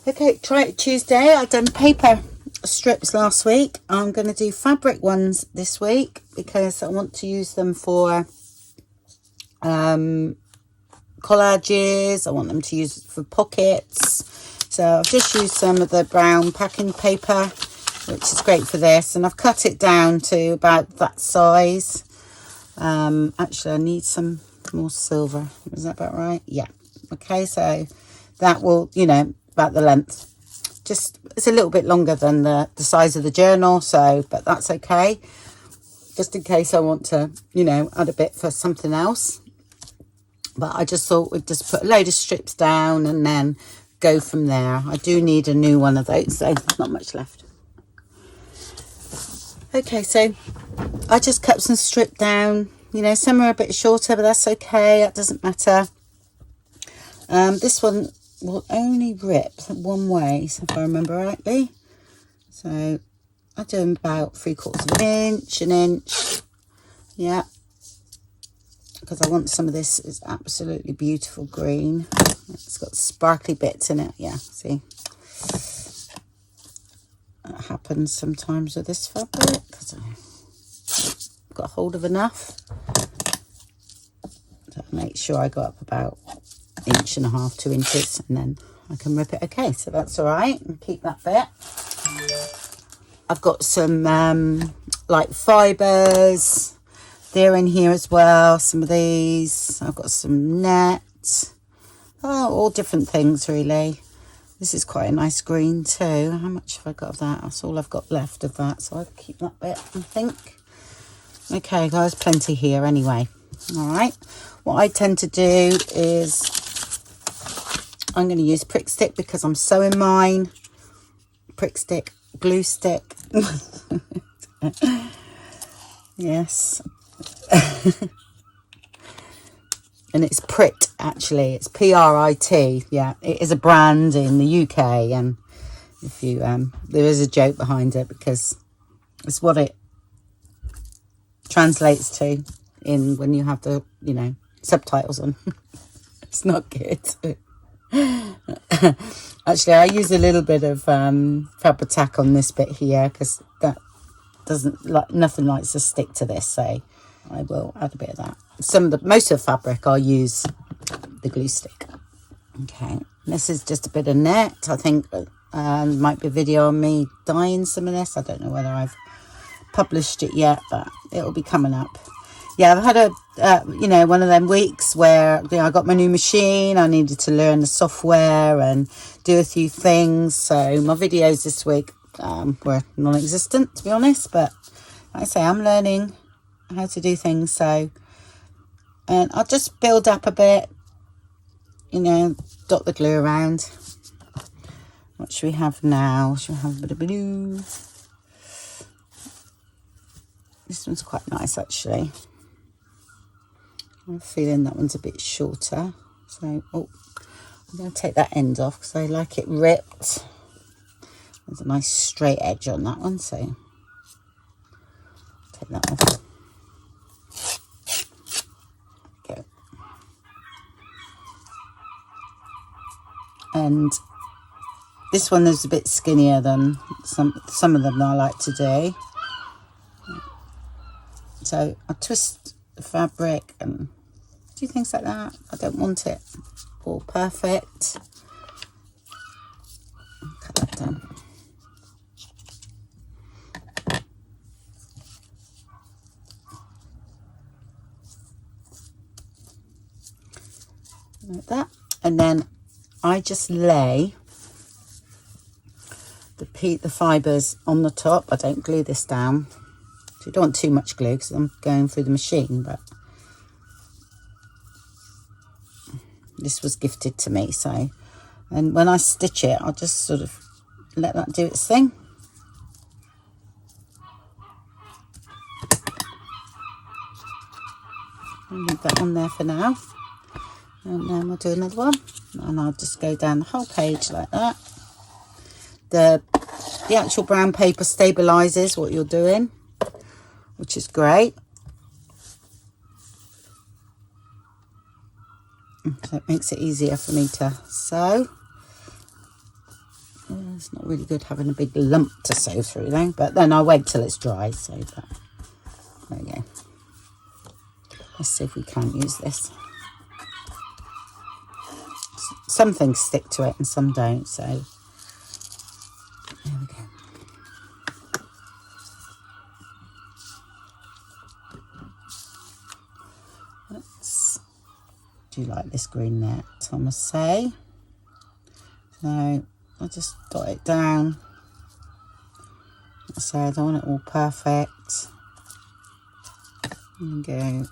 Okay, try it Tuesday. I've done paper strips last week. I'm going to do fabric ones this week because I want to use them for collages. I want them to use for pockets. So I've just used some of the brown packing paper, which is great for this. And I've cut it down to about that size. Actually, I need some more silver. Is that about right? Yeah. Okay, so that will, you know, about the length. Just, it's a little bit longer than the size of the journal, so, but that's okay. Just in case I want to, you know, add a bit for something else. But I just thought we'd just put a load of strips down and then go from there. I do need a new one of those, so not much left. Okay, so I just cut some strip down. You know, some are a bit shorter, but that's okay. That doesn't matter. This one will only rip one way, so if I remember rightly. So I do about 3/4 of an inch. Yeah. Because I want some of this. Is absolutely beautiful green. It's got sparkly bits in it. Yeah, see. That happens sometimes with this fabric because I've got hold of enough. So make sure I got up about 1.5 to 2 inches and then I can rip it. Okay, so that's all right. And keep that bit. I've got some like fibres. They're in here as well. Some of these. I've got some net. Oh, all different things really. This is quite a nice green too. How much have I got of that? That's all I've got left of that. So I'll keep that bit, I think. Okay, guys, plenty here anyway. All right. What I tend to do is I'm going to use prick stick because I'm sewing mine. Prick stick, glue stick. Yes. And it's Prit, actually. It's P-R-I-T. Yeah, it is a brand in the UK. And if you, there is a joke behind it because it's what it translates to in when you have the, you know, subtitles on. It's not good. Actually, I use a little bit of Fabri-Tac on this bit here because that doesn't, like, nothing likes to stick to this, so I will add a bit of that. Most of the fabric I'll use the glue stick. Okay, this is just a bit of net. I think might be a video on me dyeing some of this. I don't know whether I've published it yet, but it'll be coming up. Yeah, I've had a you know, one of them weeks where, you know, I got my new machine. I needed to learn the software and do a few things. So my videos this week were non-existent, to be honest. But like I say, I'm learning how to do things. So, and I'll just build up a bit, you know, dot the glue around. What should we have now? Should we have a bit of blue? This one's quite nice, actually. I'm feeling that one's a bit shorter. So, oh, I'm going to take that end off because I like it ripped. There's a nice straight edge on that one, so take that off. Okay. And this one is a bit skinnier than some of them I like to do. So I twist the fabric and do things like that. I don't want it all perfect. Cut that down. Like that. And then I just lay the fibres on the top. I don't glue this down. So you don't want too much glue because I'm going through the machine, but this was gifted to me, so, and when I stitch it, I'll just sort of let that do its thing. I'll leave that on there for now. And then we'll do another one. And I'll just go down the whole page like that. The actual brown paper stabilizes what you're doing, which is great. So it makes it easier for me to sew. It's not really good having a big lump to sew through though, but then I'll wait till it's dry. So but there we go. Let's see if we can use this. Some things stick to it and some don't, so there we go. Do like this green net, I must say. So I'll just dot it down. Like I said, I don't want it all perfect. There we go.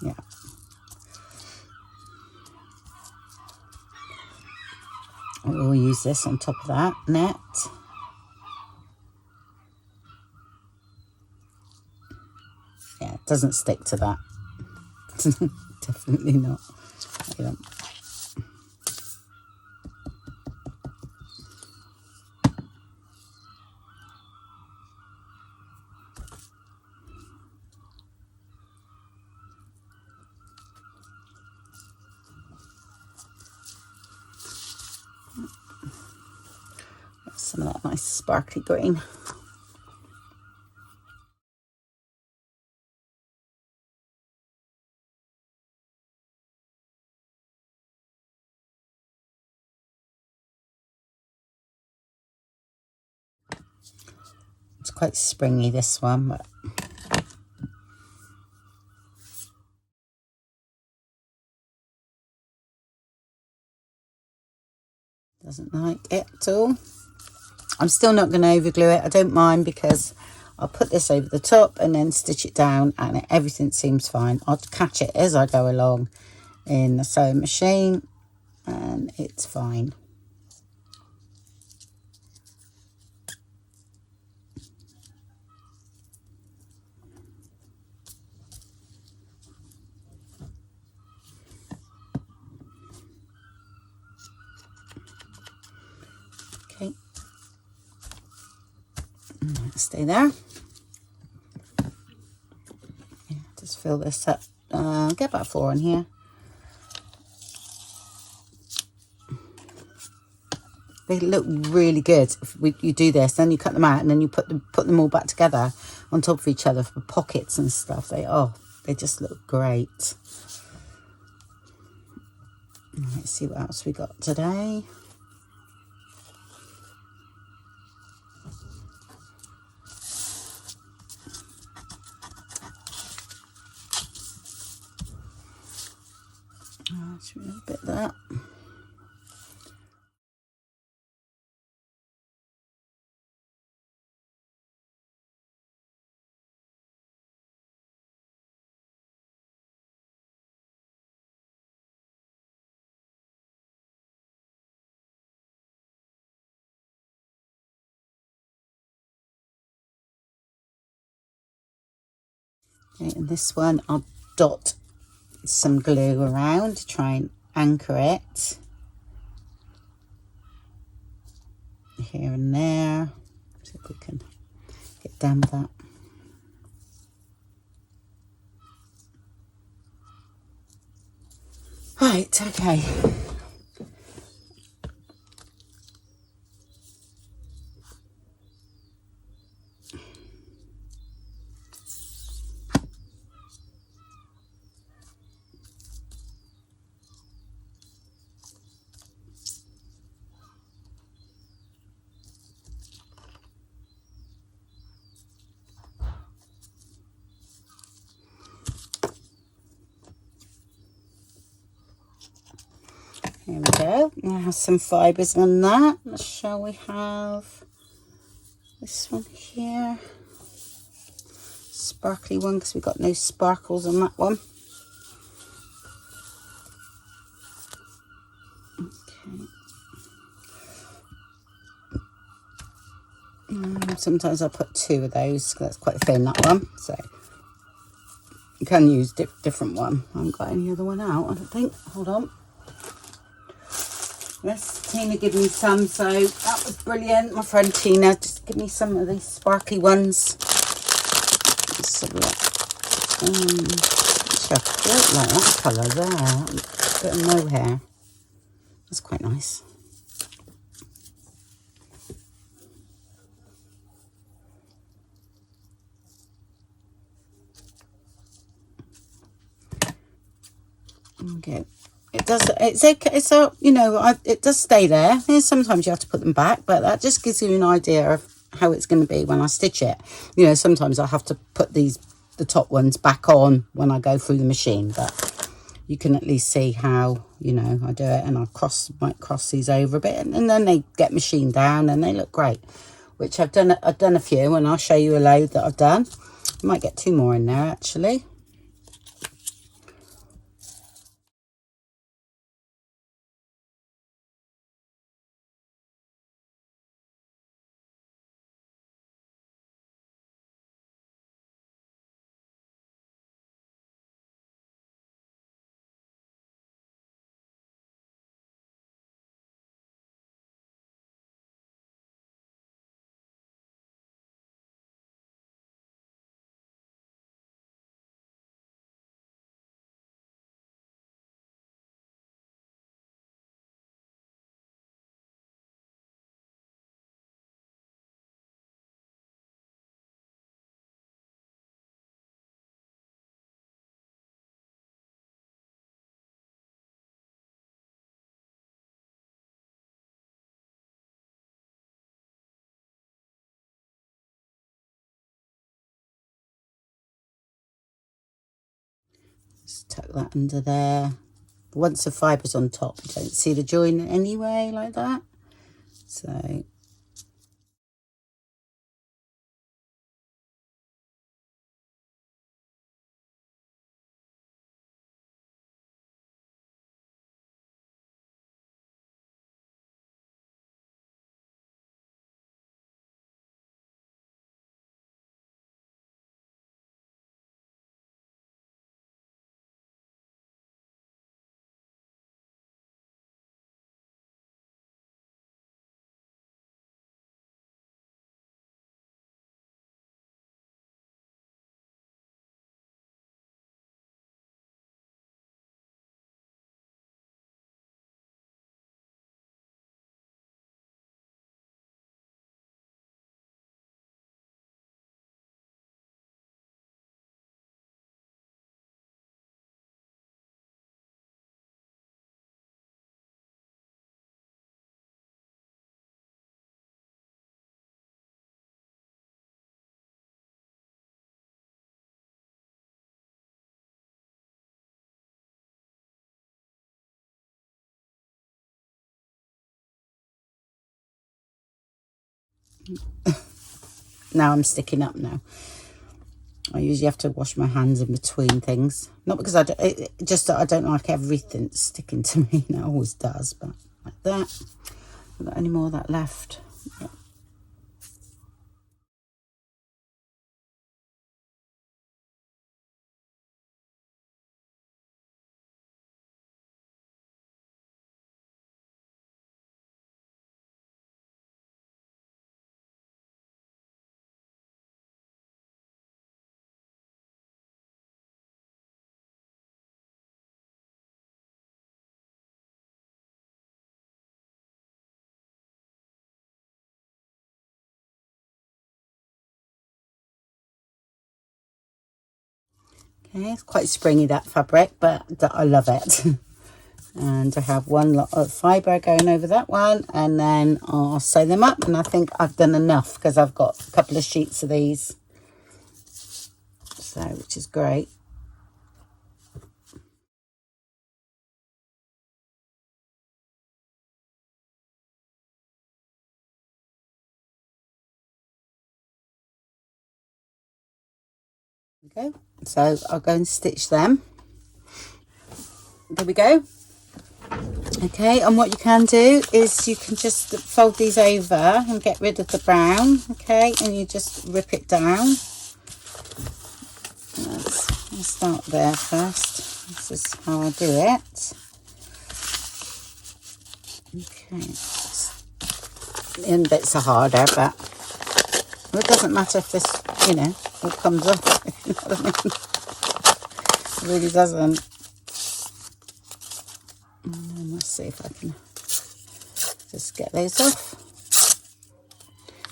Yeah. We'll use this on top of that net. Yeah, it doesn't stick to that. Definitely not. Yeah. Some of that nice sparkly green. It's quite springy, this one, but doesn't like it at all. I'm still not going to overglue it. I don't mind because I'll put this over the top and then stitch it down and everything seems fine. I'll catch it as I go along in the sewing machine and it's fine. Okay. Stay there. Yeah, just fill this up. Get about 4 in here. They look really good if you do this. Then you cut them out and then you put them all back together on top of each other for pockets and stuff. They just look great. Let's see what else we got today. Let's remove a bit of that. Okay, and this one I'll dot some glue around to try and anchor it here and there. See if we can get down with that. Right, okay. Here we go. I have some fibres on that. Shall we have this one here? Sparkly one because we've got no sparkles on that one. Okay. Sometimes I put 2 of those because that's quite thin, that one. So you can use different one. I haven't got any other one out, I don't think. Hold on. Yes, Tina gave me some, so that was brilliant. My friend Tina just give me some of these sparkly ones. Let's have a look. Actually, I quite like that colour there. Bit of mohair. That's quite nice. Okay. It does, it's okay, it's a, you know, it does stay there. Sometimes you have to put them back, but that just gives you an idea of how it's going to be when I stitch it. You know, sometimes I have to put the top ones back on when I go through the machine, but you can at least see how, you know, I do it, and I might cross these over a bit, and then they get machined down and they look great, which I've done a few, and I'll show you a load that I've done. I might get 2 more in there actually. Just tuck that under there. Once the fiber's on top, you don't see the join anyway, like that. So now I'm sticking up now. I usually have to wash my hands in between things. Not because just that I don't like everything sticking to me. It always does, but like that. I've got any more of that left. Yeah. Okay, it's quite springy, that fabric, but I love it. And I have one lot of fibre going over that one, and then I'll sew them up, and I think I've done enough because I've got a couple of sheets of these, so which is great. Okay, so I'll go and stitch them. There we go. Okay, and what you can do is you can just fold these over and get rid of the brown. Okay, and you just rip it down. I'll start there first. This is how I do it. Okay, the end bits are harder, but it doesn't matter if this, you know, all comes off. You know what I mean? It really doesn't. Let's see if I can Just get those off.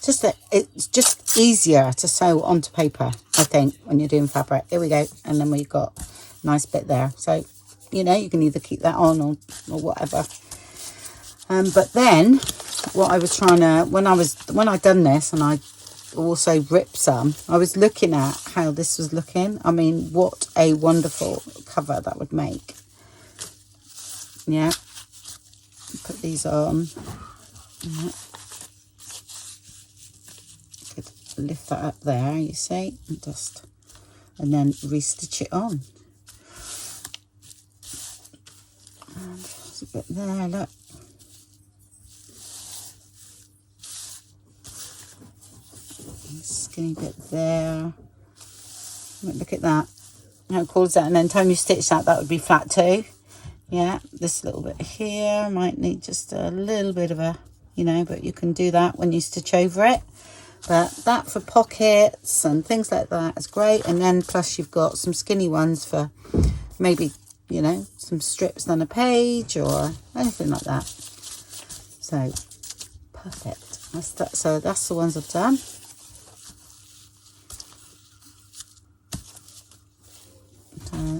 Just that it's just easier to sew onto paper, I think, when you're doing fabric. Here we go. And then we've got a nice bit there. So, you know, you can either keep that on or whatever. But then what I was trying to, when I'd done this and I also ripped some, I was looking at how this was looking. I mean, what a wonderful cover that would make. Yeah. Put these on. Yeah. Could lift that up there, you see, and then restitch it on. And there's a bit there, look. Skinny bit there. Look at that. How cool is that? And then time you stitch that would be flat too. Yeah, this little bit here might need just a little bit of a, you know, but you can do that when you stitch over it. But that for pockets and things like that is great. And then plus you've got some skinny ones for maybe, you know, some strips on a page or anything like that. So perfect. So that's the ones I've done.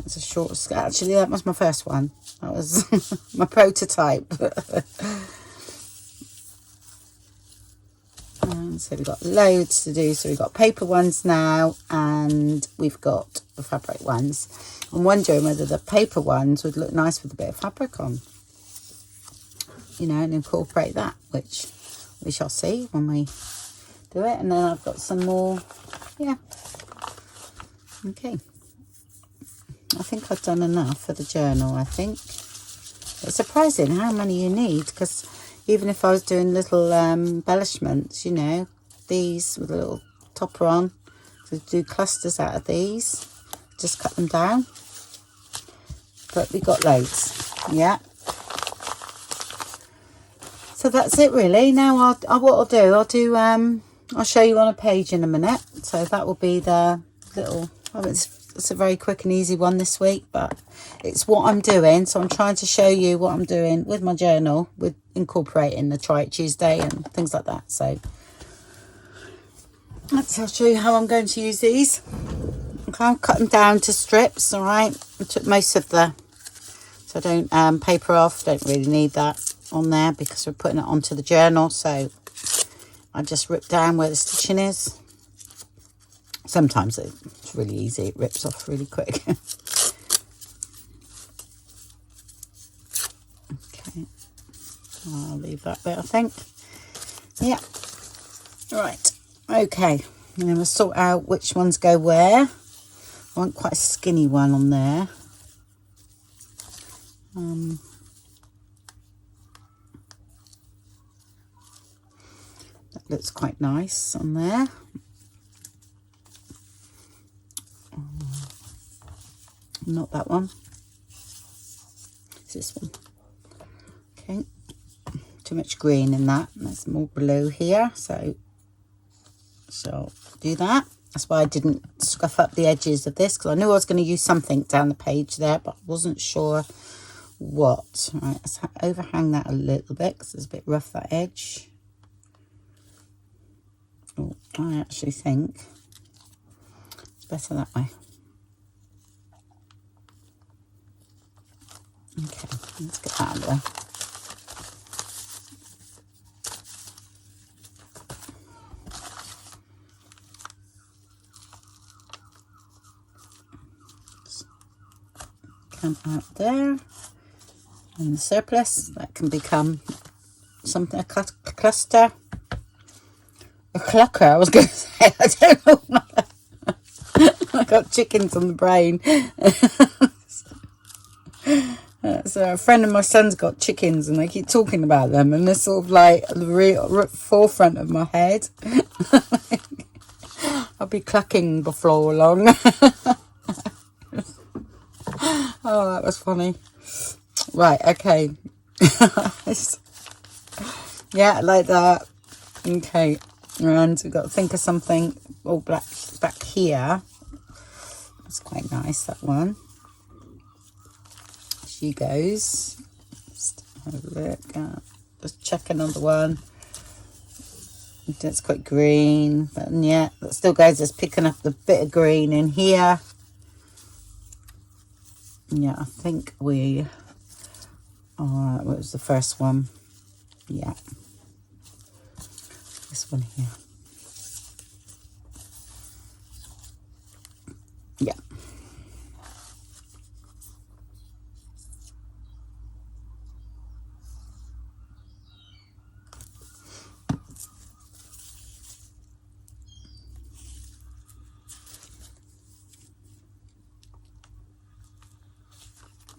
It's a short skirt. Actually, that was my first one. That was my prototype. And so we've got loads to do. So we've got paper ones now, and we've got the fabric ones. I'm wondering whether the paper ones would look nice with a bit of fabric on, you know, and incorporate that, which we shall see when we do it. And then I've got some more. Yeah. Okay. I think I've done enough for the journal, I think. It's surprising how many you need, because even if I was doing little embellishments, you know, these with a little topper on, to do clusters out of these, just cut them down. But we got loads, yeah. So that's it really. Now what I'll do, I'll show you on a page in a minute. So that will be the little, it's a very quick and easy one this week, but it's what I'm doing. So I'm trying to show you what I'm doing with my journal, with incorporating the Try It Tuesday and things like that. So I'll show you how I'm going to use these. Okay, I'll cut them down to strips. All right, I took most of the, so I don't paper off, don't really need that on there because we're putting it onto the journal. So I just rip down where the stitching is. Sometimes it's really easy, it rips off really quick. Okay, I'll leave that bit, I think. Yeah, right, okay. And then we'll sort out which ones go where. I want quite a skinny one on there. That looks quite nice on there. Not that one. It's this one. Okay. Too much green in that. There's more blue here. So do that. That's why I didn't scuff up the edges of this, because I knew I was going to use something down the page there, but I wasn't sure what. Right, let's overhang that a little bit because it's a bit rough, that edge. Oh, I actually think it's better that way. Okay, let's get that out of the way. Come out there, and the surplus that can become something, a cluster, a clucker. I was going to say, I don't know. I got chickens on the brain. So a friend of my son's got chickens, and they keep talking about them, and they're sort of like the real forefront of my head. I'll be clucking before long. Oh, that was funny. Right, okay. Yeah, like that. Okay, and we've got to think of something all black back here. That's quite nice, that one. She goes. Just have a look at Just checking on the one. It's quite green, but yeah, that still goes. Just picking up the bit of green in here. Yeah, I think we are. What was the first one? Yeah, this one here. Yeah.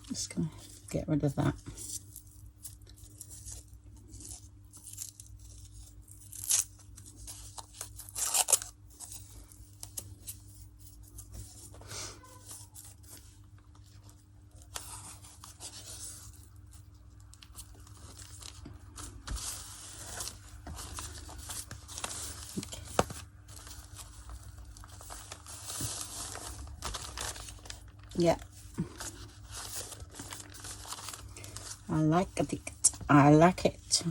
Just gonna get rid of that. Yeah, I like it. I like it.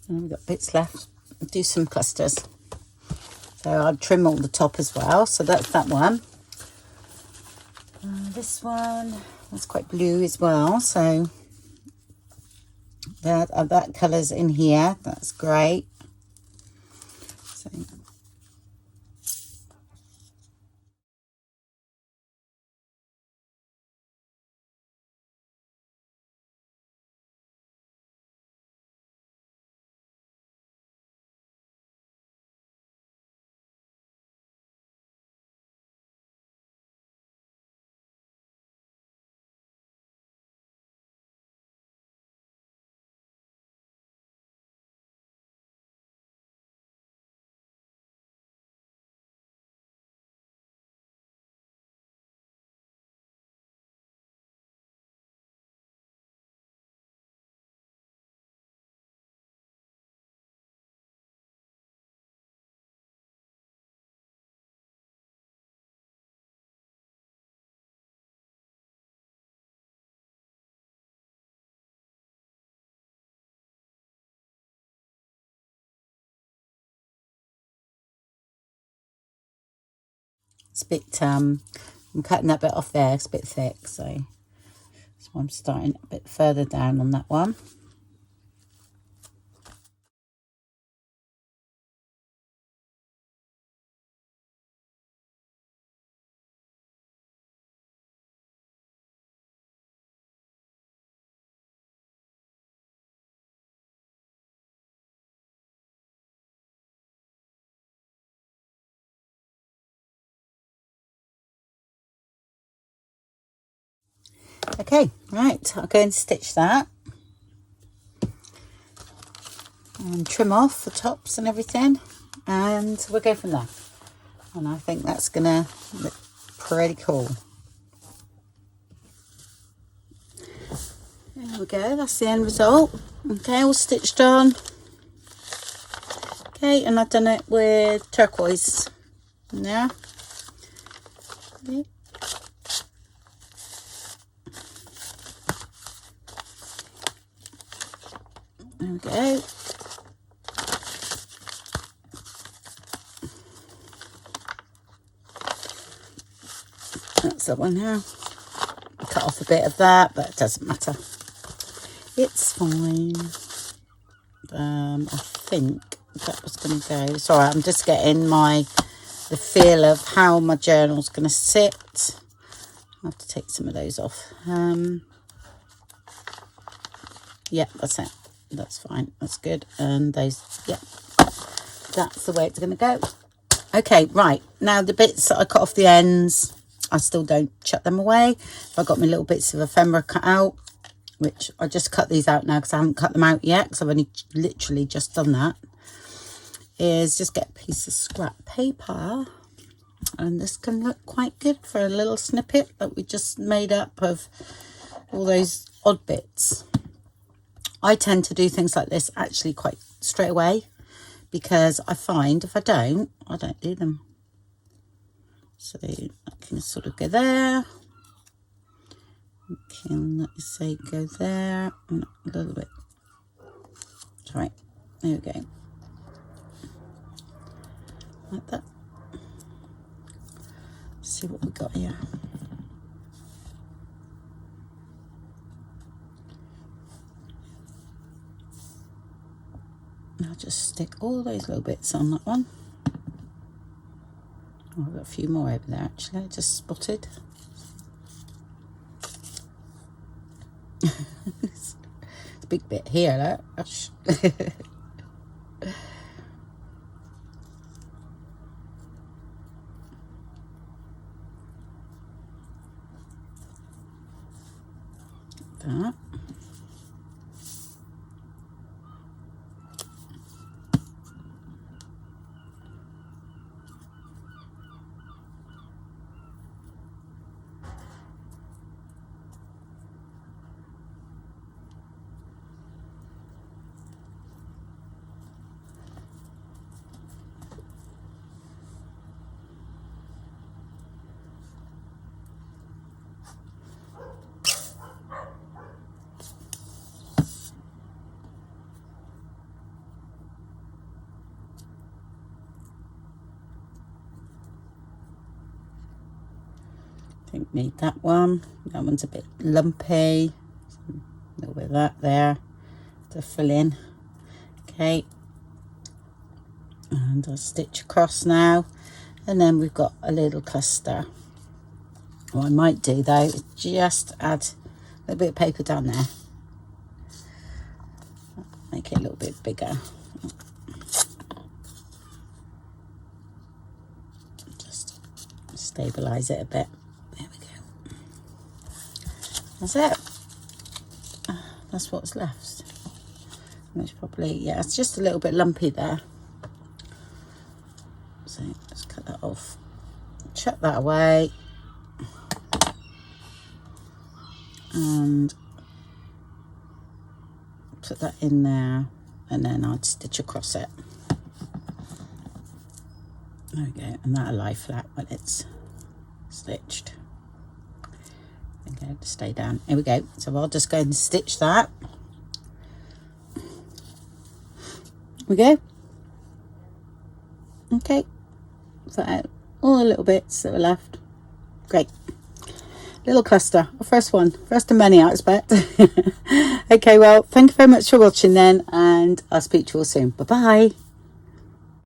And we've got bits left. Do some clusters. So I'll trim all the top as well. So that's that one. This one, that's quite blue as well. So that colour's in here. That's great. So it's a bit, I'm cutting that bit off there. It's a bit thick, so I'm starting a bit further down on that one. Okay, right, I'll go and stitch that and trim off the tops and everything, and we'll go from there. And I think that's gonna look pretty cool. There we go, that's the end result. Okay, all stitched on. Okay, and I've done it with turquoise. Yeah. Okay. There we go. That's that one now. Cut off a bit of that, but it doesn't matter. It's fine. I think that was going to go. Sorry, I'm just getting the feel of how my journal's going to sit. I have to take some of those off. Yeah, that's it. That's fine. That's good. And those, yeah, that's the way it's going to go. Okay, right. Now the bits that I cut off the ends, I still don't chuck them away. I've got my little bits of ephemera cut out, which I just cut these out now because I haven't cut them out yet because I've only literally just done that. Is just get a piece of scrap paper, and this can look quite good for a little snippet that we just made up of all those odd bits. I tend to do things like this actually quite straight away because I find if I don't do them. So I can sort of go there, can, let me say, go there, and a little bit. Right, there we go. Like that. See what we got here. I'll just stick all those little bits on that one. Oh, I've got a few more over there actually, I just spotted. It's a big bit here, look. That. Don't need that one. That one's a bit lumpy. A little bit of that there to fill in. Okay. And I'll stitch across now. And then we've got a little cluster. What I might do though is just add a little bit of paper down there. Make it a little bit bigger. Just stabilize it a bit. There we go. That's it. That's what's left. Most probably, yeah, it's just a little bit lumpy there. So let's cut that off. Chuck that away. And put that in there, and then I'd stitch across it. There we go, and that'll lie flat when it's stitched. Okay, to stay down. Here we go. So I'll just go and stitch that. Here we go. Okay, put out all the little bits that were left. Great. Little cluster, first one, first of many I expect. Okay, well, thank you very much for watching then, and I'll speak to you all soon. Bye bye.